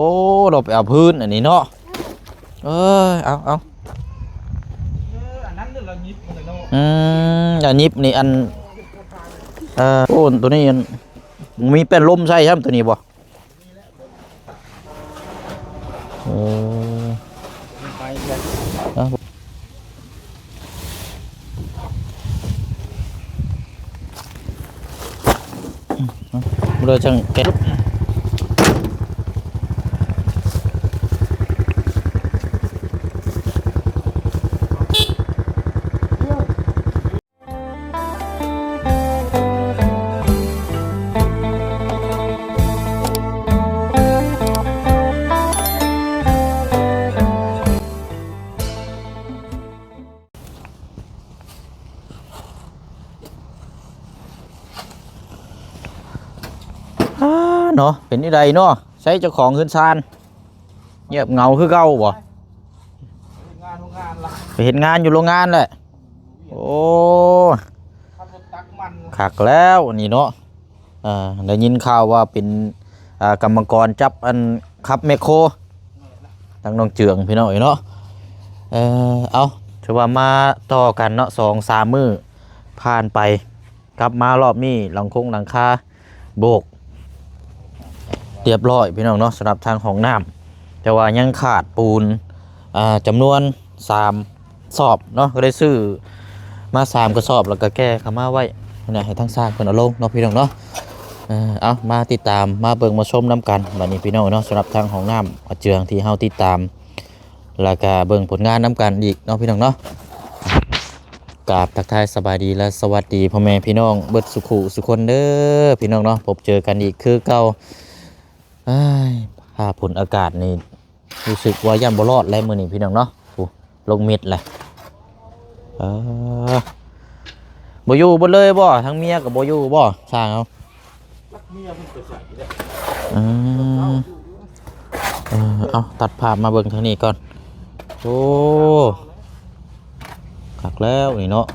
โอ้เราไปเอาพื้นอันนี้เนาะเอาอันนั้นเรายิบเลยเนาะอันยิบนี่อันโอ้ตัวนี้มีเป็นลมใช่ครับตัวนี้บ่โอ้ไปเลยเราจังเก็บเนาะเป็นที่ใดเนาะใช้เจ้าของเฮือนซานเงียบเงาคือเก่าบ่ไปเห็นงานอยู่โรงงานแหละโอ้ขักแล้วนี่เนาะได้ยินข่าวว่าเป็นกรรมกรจับอันขับแมคโครตั้งน้องเจืองพี่น้องเนาะเอาถือว่ามาต่อกันเนาะ2-3 มื้อผ่านไปกลับมารอบนี้หลังคาโบกเรียบร้อยพี่น้องเนาะสำหรับทางของน้ำแต่ว่ายังขาดปูนจำนวน3 สอบเนาะก็ได้ซื้อมา3 กระสอบแล้วก็แก้เข้ามาไว้ให้ทั้งสร้างคนเอาลงเนาะพี่น้องเนาะเอามาติดตามมาเบิ่งมาชมน้ำกันบัดนี้พี่น้องเนาะสำหรับทางของน้ำเจืองที่เฮาติดตามแล้วก็เบิ่งผลงานน้ำกันอีกเนาะพี่น้องเนาะกราบทักทายสบายดีและสวัสดีพ่อแม่พี่น้องเบิดสุขุสุคนเด้อพี่น้องเนาะพบเจอกันอีกคือเก่าถ้าผลอากาศนี่รู้สึกว่าย่ำบ่รอดแล้วมื้อนี้พี่น้องเนาะลงเม็ดเลยบ่อยู่บ่เลยบ่ทั้งเมียกับบ่อยู่บ่ช่างเอาเมียมันจะใส่ได้เอาตัดภาพมาเบิ่งทางนี้ก่อนโอ้ขักแล้วนี่เนาะ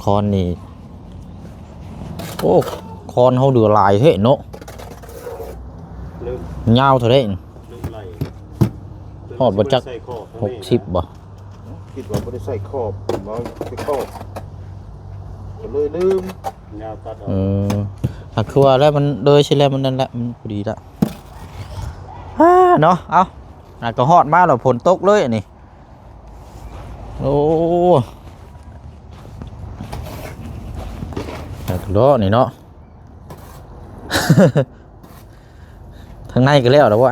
คอนนี่โอ้คอนเฮาเดือลายเท่เนาะยาวเท่าไหร่หอดบ่จัก60บ่คิดว่าบ่ได้ใส่ขอบบ่ใส่ขอบก็เลยลืมยาวตัดหักคือว่าแล้วมันเลยใช่แล้วมันนั่นแหละมันพอดีละเนาะเอาก็ฮอดมาแล้วฝนตกเลยอันนี้โอ้หักล้อนี่เนาะ ทางในก็แล้วแล้วว่า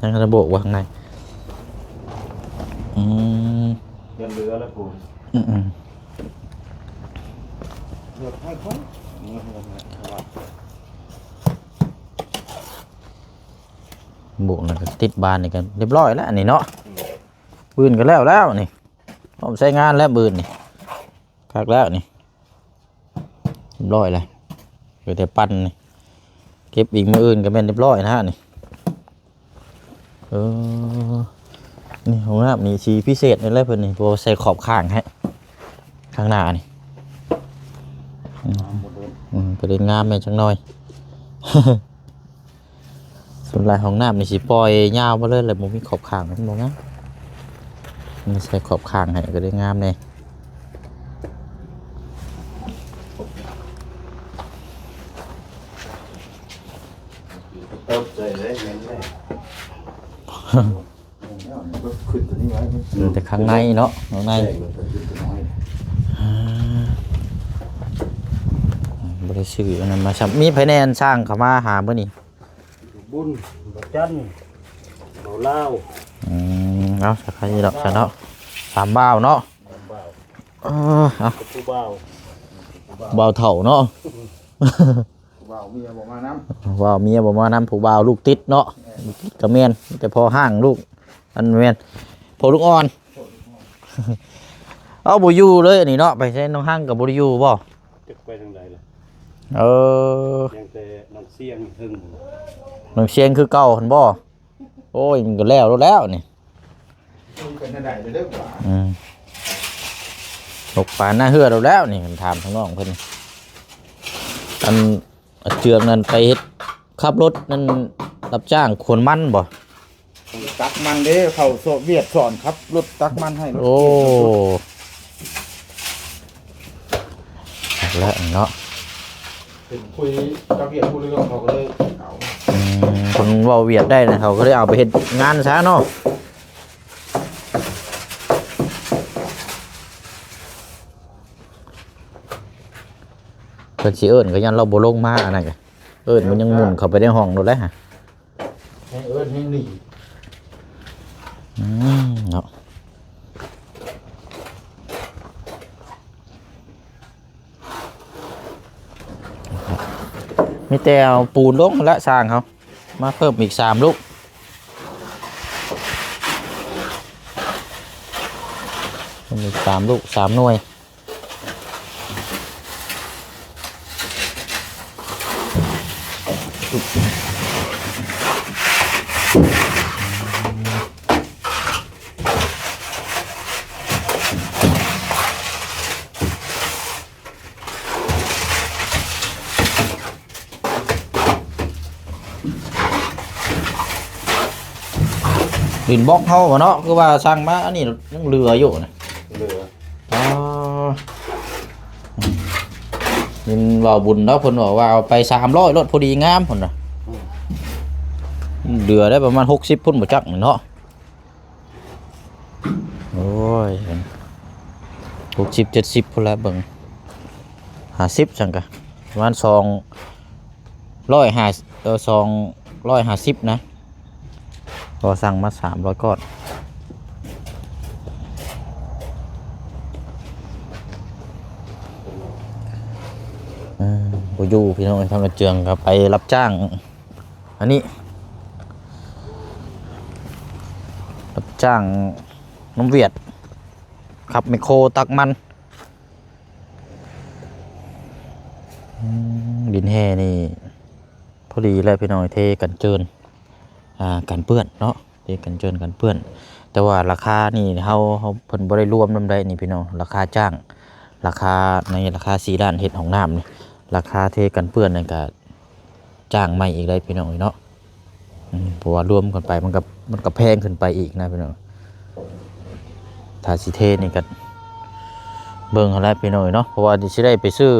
ยังระบบว่าข้างในยังเหลือแล้วผมเหลือให้คนบุกนะติดบานนี่กันเรียบร้อยแล้วอันนี้เนาะปืนกันแล้วนี่ผมใช้งานแล้วปืนนี่คักแล้วนี่เรียบร้อยเลยเดี๋ยวแต่ปั้นนี่เก็บอีกมืออื่นก็เป็นเรียบร้อยนะฮะนี่นี่ของน้ำนี่สีพิเศษนี่เลยเพื่อนนี่ตัวใส่ขอบข้างให้ข้างหน้านี่ประเด็นงามแม่จังน้อยส่วนลายของน้ำนี่สีปล่อยยาวมาเลยเลยมันมีขอบข้างมันมองนะนี่ใส่ขอบข้างให้ก็ได้งามเลยแต่ข้างในเนาะข้างในบริสุทธิ์อันนั้นมาชับมีไผแนนสร้างเขามาหาเมื่อนี้บุญบัจันเบาเล่าเอาสักทีดอกฉันเนาะ3 บ่าวเนาะเบาเถ่าเนาะบ่าวเมียบอกมาน้ำบ่าวเมียบอกมาน้ำผู้บ่าวลูกติดเนาะกระเมียนแต่พอห้างลูกอันเมียนพอลูกอ่อนเอาบุยูเลยอันนี้เนาะไปใช้น้องห้างกับบุยูบ่จะไปทางใดล่ะยังแต่น้องเสียงถึงน้องเชียงคือเก่าหันบ่โอ้ยมันก็แล้วนี่เป็นทางใดเด้อกว่าตกปลาหน้าเหือแล้วนี่ถามทางน้องเพิ่นอันเจืองนั่นไปเฮ็ด ขับรถนั่นรับจ้างขนมันบ่ ตักมันเด้เขาโซเวียตสอนครับรถตักมันให้รถ โอ้แล้วเนาะ เป็นคุยกับเวียดผู้เรื่องเขาก็เลยเอา คนเว้าเวียดได้นะเขาก็เลยเอาไปเฮ็ดงานซะเนาะเพิ่นสิเอิ้นก็ยันเราบ่ลงมาอันนั้นก็เอิ้นมันยังหมุนเข้าไปในห้องโดนแล้วฮะ ให้เอิ้นให้หนี เนาะมีแต่เอาปูนลงและสร้างเขามาเพิ่มอีก3ลูกเพิ่มอีก3ลูก3หน่วยดินบล็อกเขาบ่เนาะคือว่าสร้างมาอันนี้ยังเหลืออยู่นะ เหลือ อ๋อดินว่าบุญเนาะเพิ่นบอกว่าเอาไป300รถพอดีงามพุ่นน่ะเหลือได้ประมาณ60พุ่นบ่จักนี่เนาะโอ้ย60 70พุ่นละเบิ่ง50จังกะประมาณ250นะพอสั่งมา300ก้อนบ่อยู่พี่น้องทางกระเจืองก็ไปรับจ้างอันนี้รับจ้างน้ำเวียดขับไมคโครตักมันดินแห่นี่พอดีแล้วพี่น้องเทกันเจินกันเปื้อนเนาะเทกันเจินกันเปื้อนแต่ว่าราคานี่เฮาเพิ่นบ่ได้รวมนำได้นี่พี่น้องราคาจ้างราคาในราคา4ล้านเฮ็ดห้องน้ำนี่ราคาเทกันเปื้อนนั่นก็จ้างใหม่อีกได้พี่น้องเนาะเพราะว่ารวมกันไปมันก็แพงขึ้นไปอีกนะพี่น้องถ้าสิเทนี่ก็เบิ่งเอาแล้วพี่น้องเนาะเพราะว่าสิได้ไปซื้อ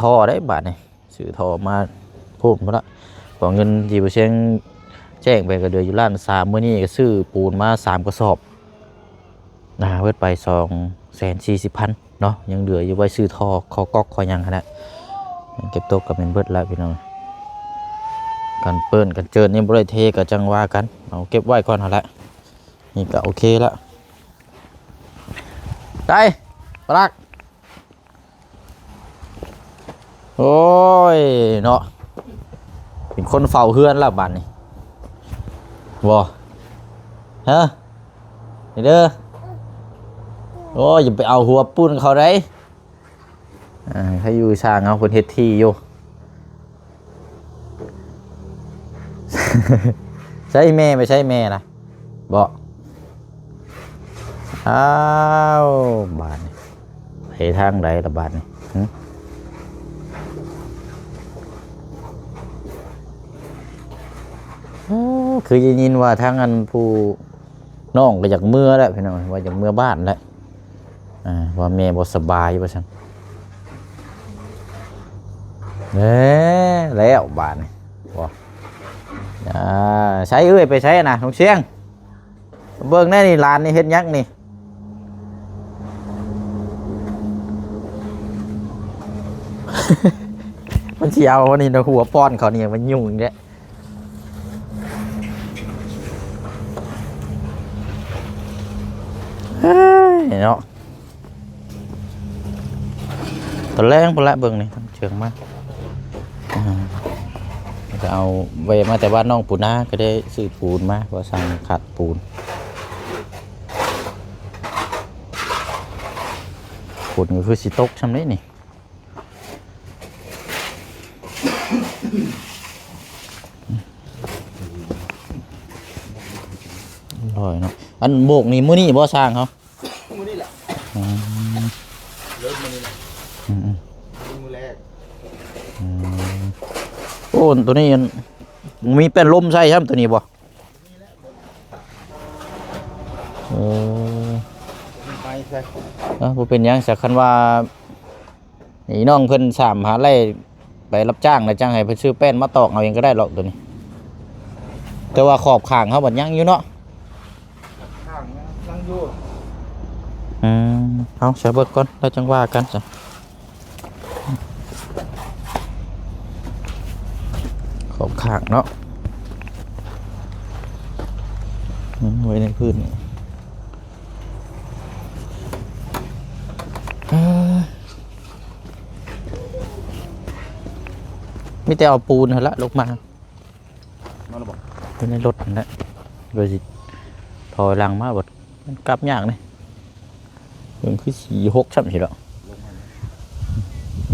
ท่อได้บาทนี่ซื้อท่อมาพูดพุ่นละขอเงินที่บ่เชียงแจ้งไปก็เดืออยู่ล้าน3มื้อนี้ก็ซื้อปูนมา3กระสอบเบิดไป240,000เนาะยังเหลืออยู่ไว้ซื้อท่อคอก๊อกคอหยังหั่นน่ะเก็บตกก็เป็นเบิดแล้วพี่น้องกันเปิ้นกันเจินนี่บ่ได้เทก็จังว่ากันเอาเก็บไว้ก่อนหั่นแหละนี่ก็โอเคแล้วได้ปลักโอ้ยเนาะเป็นคนเฝ้าเฮือนแล้วบัดนี้บ่ฮะนี่เด้อโอ้ยอย่าไปเอาหัวปุ้นเขาได้ให้อยู่ช่างเอาเพิ่นเฮ็ดที่อยู่ ใช่แม่ไม่ใช่แม่นะบ่อ้าวบาดนี่ไปทางใดล่ะบาดนี่คือจะยินว่าทางอันผู้น้องก็อยากเมื่อแล้วพี่น้องว่าอยากเมื่อบ้านแล้วว่าแม่บ่สบายว่าซั่นแล้วบาดนี่บ่ใช้เอ้ยไปใช้นะน้องเชียงเบิ่งแน่นี่ลานนี่เฮ็ดยักษ์นี่มันสิเอานี่นะหัวป้อนเขานี่มันยุ่งอีกแล้วเนาะตอนแรกพอละเบิ่งนี่เชิงมากจะเอาไว้มาแต่ว่าน้องปูนาก็ได้ซื้อปูนมาว่าสั่งขัดปูนก็คือสิตกช่ำนี้นี่อร่อยเนาะอันโบกนี่มื้อนี้บ่สร้างเขามื้อนี้แหละเริ่มมื้อนี้แหละมื้อแรกโอ้ ตัวนี้มีเป็นลมใช่ครับตัวนี้บ่โอ้ ไปใช่ บ่เป็นหยังสักคันว่านี่น้องเพิ่นสามหาไร่ไปรับจ้างแล้วจ้างให้เพิ่นซื้อแป้นมาตอกเอาเองก็ได้หรอกตัวนี้แต่ว่าขอบข้างเขาบัดยังอยู่เนาะ ข้างนั่งอยู่ เอาใช้เบิกก่อนแล้วจังว่ากันจ้ะขอบข้างเนาะไว้ในพื้นมีแต่เอาปูนละลงมาเป็นในรถนั่นแหละโดยสิถอยหลังมาบดมันกลับยากเลยมันคือ4-6ช่ำสิแล้ว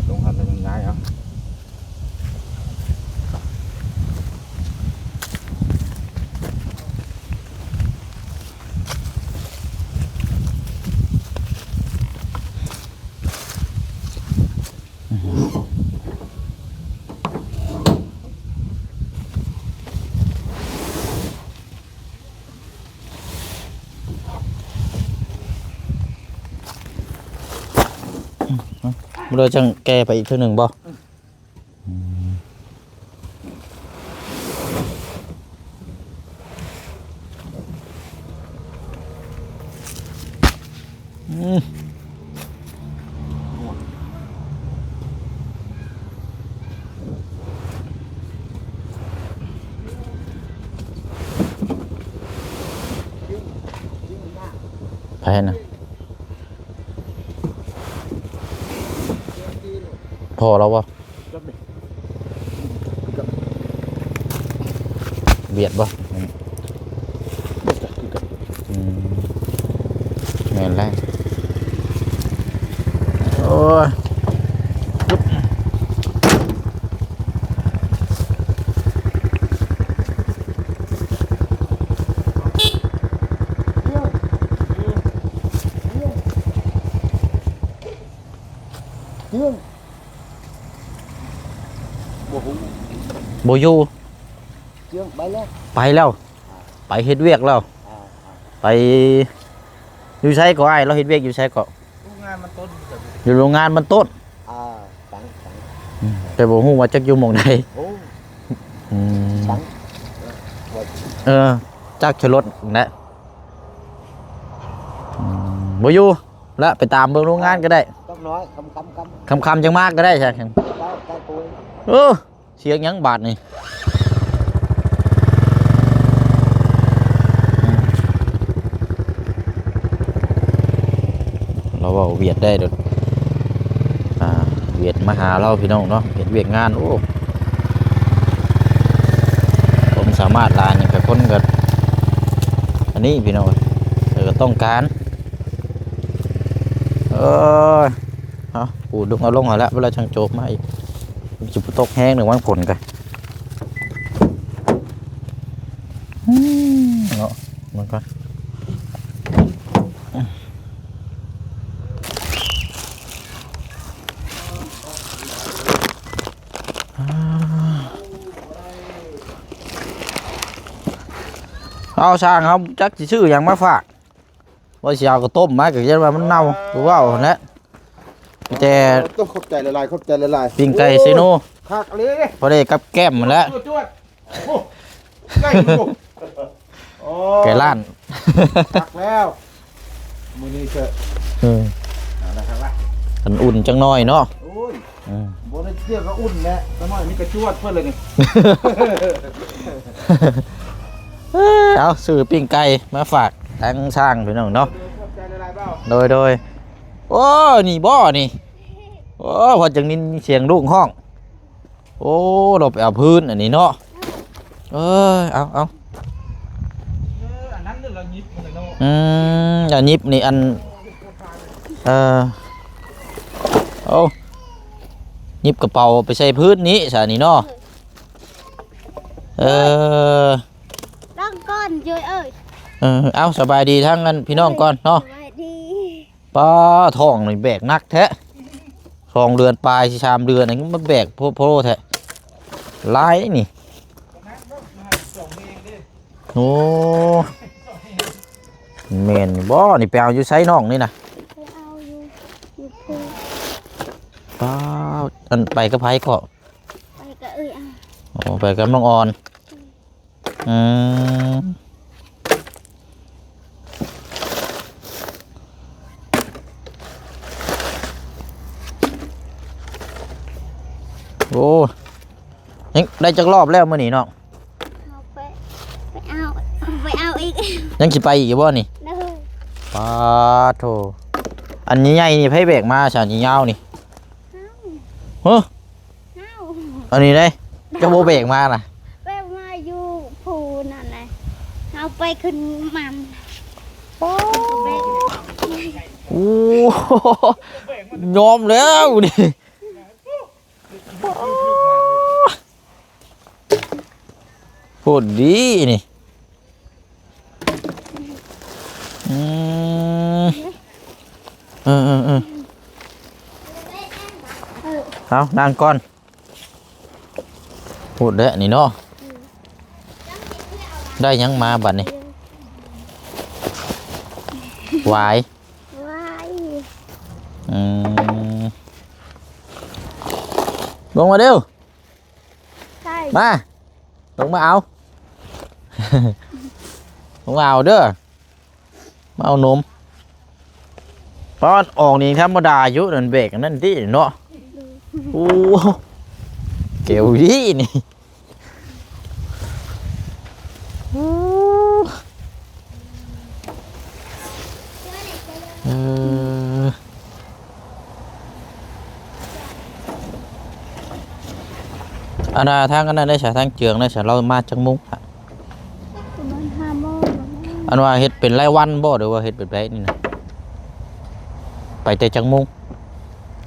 ลงหันเป็นง่ายอ่ะเราจังแก้ไปอีกเท่าหนึ่งบ่ไปนะพอแล้วบ่เบียดบ่แม่นแล้วโอ้ยบ่อยู่ เชื่องไปแล้ว ไปแล้ว ไปเฮ็ดเวียกแล้ว ไปอยู่ใช้ก็อ้ายเราเฮ็ดเวียกอยู่ใช้ก็ งานมันต้น อยู่โรงงานมันต้น สัง แต่บ่ฮู้ว่าจักอยู่หม่องใด โอ้ สังจักชะรถนะบ่อยู่แล้วไปตามเบิ่งโรงงานก็ได้ ต้องน้อยคำ จังมากก็ได้ใช่ ได้ปุย เสียงหยังบาดนี่เราเว้าเวียดได้เด้อเวียดมาหาเราพี่น้องเนาะเฮ็ดเวียกงานโอ้ผมสามารถลานอย่างกับคนกับอันนี้พี่น้องก็ต้องการเอาปูดุงเอาลงหน่อยแล้วเวลาช่างโจบมาอีกจุดตกแห้งหนึ่งวันผลกันเนาะมันก็เอาช่างเขาจักสิชื่ออย่างมาฝากว่าสิเอาก็ต้มมาก็ยันว่ามันเน่าหรือว่าเอาเนี่ยแต่ ต้องขอบใจละลายขอบใจละลาย ปิ้งไก่เซโน คักเลย พอได้กับแก้มมันแล้ว จวดใกล้ลูกโอ้ ไก่ล้าน คักแล้วมือนี้เถอะนะครับว่า อันอุ่นจังน้อยเนาะ โอ้ยโบได้เตี้ยก็อุ่นแหละสมัยนี้กระจวดเพื่อนเลยนี่ เอาซื้อปิ้งไก่มาฝากทั้งช่างพี่น้องเนาะ ขอบใจละลายเปล่า โดยโอ้นี่บ่นี่โอ้พอจังนี้เสียงลูกห้องโอ้เราไปเอาพื้นอันนี้เนาะเอา อันนั้นเรายิบมันเลยเนาะ อันยิบนี่อันเอายิบกระเป๋าไปใส่พื้นนี้สานี่เนาะต้องก้อนเยอะเอ้ย เอาสบายดีทั้งนั้นพี่น้องก่อนเนาะ สวัสดี ป้าท้องนี่แบกนักแท้2 เดือนปลาย3 เดือนนี่มันแบกโพโลแท้ ลายนี่โอ้แม่นบ่นี่ไปเอาอยู่ไสน้องนี่นะ ไปเอาอยู่ภู ป้าอันไปกับไผก็ ไปกับเอ้ยอ่ะ โอ้ไปกับน้องออนอืมโอ้ยังได้จักรอบแล้วมื้อนี้น้อง เอาไปเอาอีก ยังสิไปอีกบ่นี่ เลย ป้าโธ่อันนี้ใหญ่นี่ไผแบกมาฉานยาวๆนี่เฮ้อ เอา อันนี้ได้จะโบแบกมาน่ะ ไปมาอยู่ภูนั่นแหละเอาไปขึ้นมันไป โอ้ยอมแล้วดิพูดดีนี่อืมเอานั่งก่อนพูดเด้อนี่เนาะได้หยังมาบัดนี้หวาย ว้าย อืมลงมาเร็ว ใช่ มาลงมาเอา ลงมาเอาเด้อมาเอานมตอนออกนี่ธรรมดาอยู่นั่นเบรกนั่นที่เนาะโอ้เกี่ยวดีนี่เอออันน่ะทางอันนั้นได้ฉะทางเจืองได้ฉะเรามาจังมุ้งอะ มัน5 โมง อันว่าเฮ็ดเป็นรายวันบ่หรือว่าเฮ็ดเป็นไรนี่นะไปแต่จังมุ้ง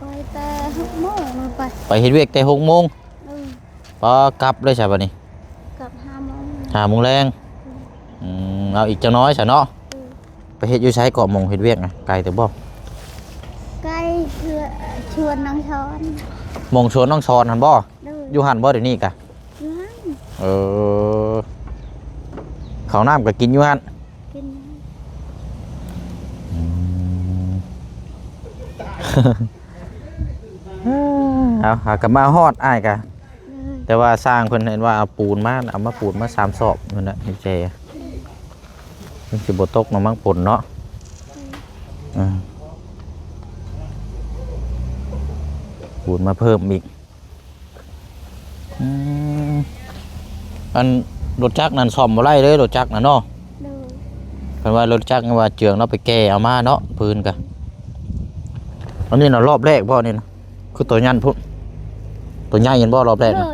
ไปแต่6 โมงมันไป ไปเฮ็ดเวียกแต่6 โมง เออ พอกลับเลยใช่ป่ะนี่ กลับ5 โมง 5 โมงแรงเอาอีกจังน้อยซะเนาะ เออ ไปเฮ็ดอยู่ไสเกาะหมองเฮ็ดเวียกนะไกลแต่บ่ ใกล้ชวนน้องช้อน หมองสวนน้องชอนหั่นบ่ เด้อ อยู่หั่นบ่เดี๋ยวนี้กะ อยู่หั่น เออข้าวน้ำก็กินอยู่หั่น กิน เอาหากลับมาฮอดอ้ายกะ เลย แต่ว่าสร้างเพิ่นเห็นว่าเอาปูนมาเอามาปูนมา3 ศอกนั่นน่ะนี่เจมันสิบ่ตกเนาะมั้งฝนเนาะปูนมาเพิ่มอีกอันรถจักรนั่นซ่อมบ่ได้เลยรถจักรน่ะเนาะ เลย เพิ่นว่ารถจักรว่าเจืองเนาะไปแก้เอามาเนาะปืนกะอันนี้น่ะรอบแรกบ่นี่นะคือตัวยันพุ่นตัวใหญ่ยันบ่รอบแรก เล น่ะ ย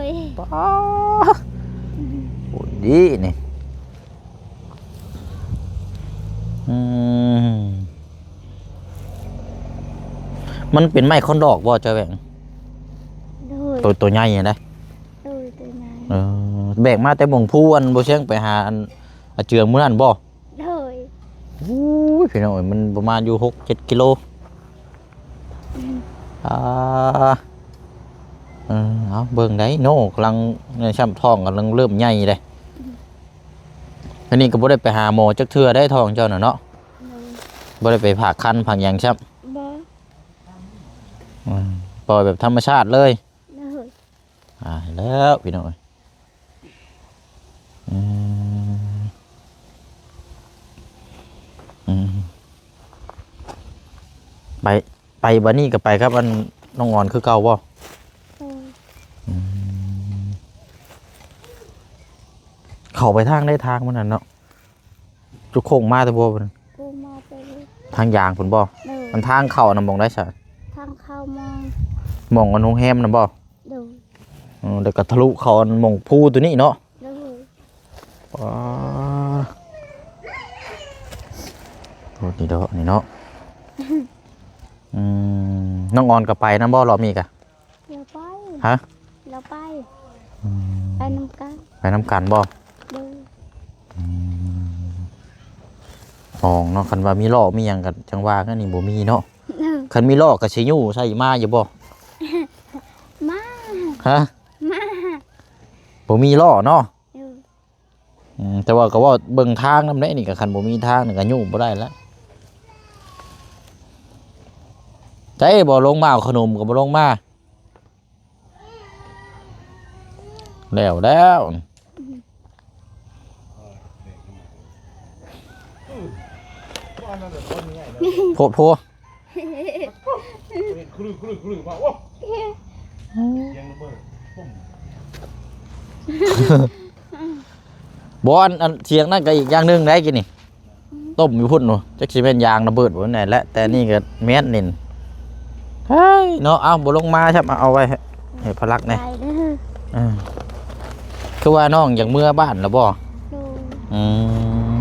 โอ้ดีนี่มันเป็นไม้คอนดอกบ่เจ้าแบง เลย ตัวใหญ่นะ เลยตัวไหน แบกมาแต่หม่องผู้อันบ่เชียงไปหาอันเจืองมื้อนั้นบ่ เลย อู้ยพี่น้อยมันประมาณอยู่6-7 กิโลเอาเบิ่งได้โน่กำลังในช่ำท้องกำลังเริ่มใหญ่เลยอันนี้ก็บ่ได้ไปหาหมอจักเทื่อได้ท้องเจ้าน่ะเนาะ เลย บ่ได้ไปผ่าคันผักหยังซับ บ่ ปล่อยแบบธรรมชาติเลย เลย แล้วพี่น้อยไปบัดนี้ก็ไปครับอันน้องอ่อนคือเก่าบ่ เลย เข้าไปทางได้ทางมันน่ะเนาะจุกโค้งมาแต่บ่พุ่น กูมาไปเลย ทางยางพุ่นบ่ เลย มันทางเข้าน่ะมองได้ซะ ทางเข้ามอง มองอันโรงแรมน่ะบ่ เลย เดี๋ยวก็ทะลุเข้าอันหมองภูตัวนี้เนาะ เลย โหนี่เด้อนี่เนาะน้องออนก็ไปนำบ่รอบนี้กะ เราไป ฮะ เราไปไปน้ำกัน ไปนำกันบ่ เลย อ๋อเนาะคันว่ามีล้อมีหยังก็จังว่ากันนี่บ่มีเนาะ เลย คันมีล้อก็สิอยู่ใส่มาอยู่บ่ มา ฮะ มา บ่มีล้อเนาะ ดู แต่ว่าก็ว่าเบิ่งทางนำได้นี่ก็คันบ่มีทางนี่ก็ยุ่งบ่ได้แล้วใจบ่ลงมาเอาขนมก็บ่ลงมาแล้ว ว่านั่นแต่คนง่ายนะ โพดโพ เห็นคลื่นมาโอ้ยังระเบิดปุ้ม บ่อันเสียงนั่นก็อีกอย่างหนึงได้กินนี่ต้มอยู่พุ่นเนาะจักสิเป็นยางระเบิดบ่ไหนแหละแต่นี่ก็แม่นนี่เฮ้ยเนาะเอาบ่ลงมาครับเอาไว้ให้พลัก ไป แน่ เด้อ คือว่าน้องอยากเมื่อบ้านแล้วบ่ ดู อืม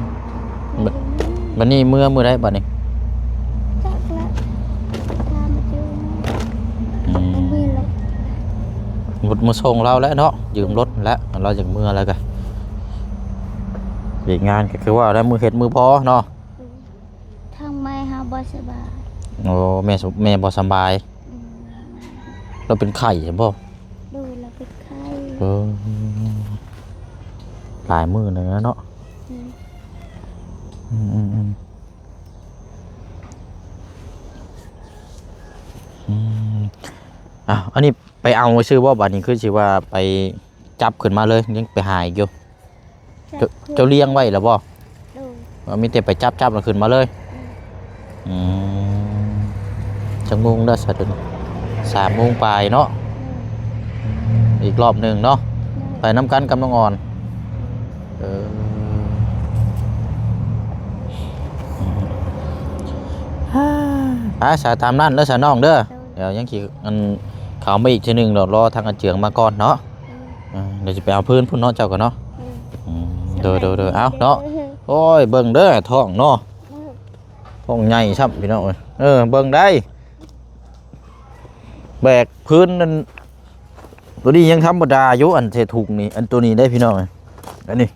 บัดนี้เมื่อได้บัดนี้ จักละตามมาเจอ อืม มีเลย หมดมาส่งเราแล้วเนาะยืมรถแล้วเราจากเมื่อแล้วกันอีกงานก็คือว่าแล้วมือเห็ดมือพอเนาะ ทำไมหาบ่สบาย โอ้แม่บ่สำบาย อืม เราเป็นไข่ใช่ป่ะ ดูแล้วเป็นไข้ หลายมือเลยนะเนาะ อืม อืมอันนี้ไปเอาไว้ชื่อว่าบัดนี้คือสิว่าไปจับขึ้นมาเลยยังไปหายอยู่ เจ้าเลี้ยงไว้แล้วบ่ ดู ว่ามีแต่ไปจับแล้วขึ้นมาเลยจังโมงได้สัก3 โมงปลายเนาะอีกรอบหนึ่งเนาะไปน้ำกันกำลังอ่อนสาตามนั่นแล้วสาน้องเด้อเดี๋ยวยังขี่อันเขามาอีกทีหนึ่งเดี๋ยวรอทางอันเจืองมาก่อนเนาะเดี๋ยวจะไปเอาพื้นพุ่นเนาะเจ้ากันเนาะเด้อเอาเนาะโอ้ยเบิ่งเด้อท้องเนาะท้องใหญ่ช่ำพี่น้องเบิ่งได้แบกพื้นนั่นตัวนี้ยังธรรมดาอยู่อันเทถุงนี่อันตัวนี้ได้พี่น้องอันนี้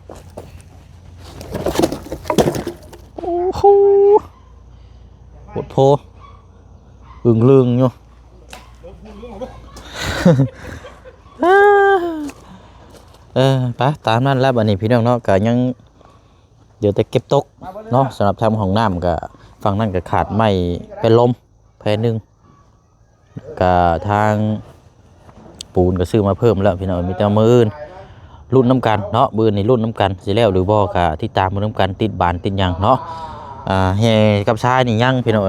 โอ้โหปวดโพลึงอยู่ ไปตามนั้นแล้วบัดนี้พี่น้องเนาะก็ยังเดี๋ยวแต่เก็บตกเนาะสำหรับทำของน้ำก็ฝั่งนั้นก็ขาดไม้เป็นลมแผ่นหนึ่งก็ทางปูนก็ซื้อมาเพิ่มแล้วพี่น้องมีแต่มืออื่นรุ่นน้ำกันเนาะมือนี่รุ่นน้ำกันสิแล้วหรือบ่ก็ที่ตามมือน้ำกันติดบานติดหยังเนาะเฮกับชายนี่ยังพี่น้อง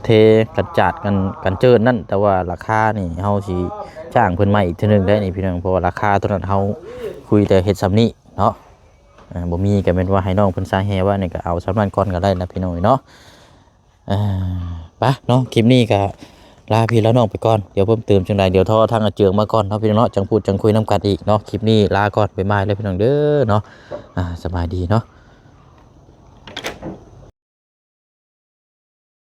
เทกระจัดกันเจิดนั่นแต่ว่าราคานี่เฮาสิจ้างเพิ่นมาอีกทีนึงได้นี่พี่น้องเพราะว่าราคาตัวนั้นเฮาคุยแต่เฮ็ดซ้ำนี้เนาะบ่มีก็แม่นว่าให้น้องเพิ่นซาแฮว่านี่ก็เอาซ้ำนั้นก่อนก็ได้นะพี่น้องเนาะไปเนาะคลิปนี้ก็ลาพี่แล้วน้องไปก่อนเดี๋ยวเพิ่มเติมจังไดเดี๋ยวทอทางอาเจืองมาก่อนเนาะพี่น้องเนาะจังพูดจังคุยนำกันอีกเนาะคลิปนี้ลาก่อนบ๊ายบายเลยพี่น้องเด้อเนาะสบายดีเนาะ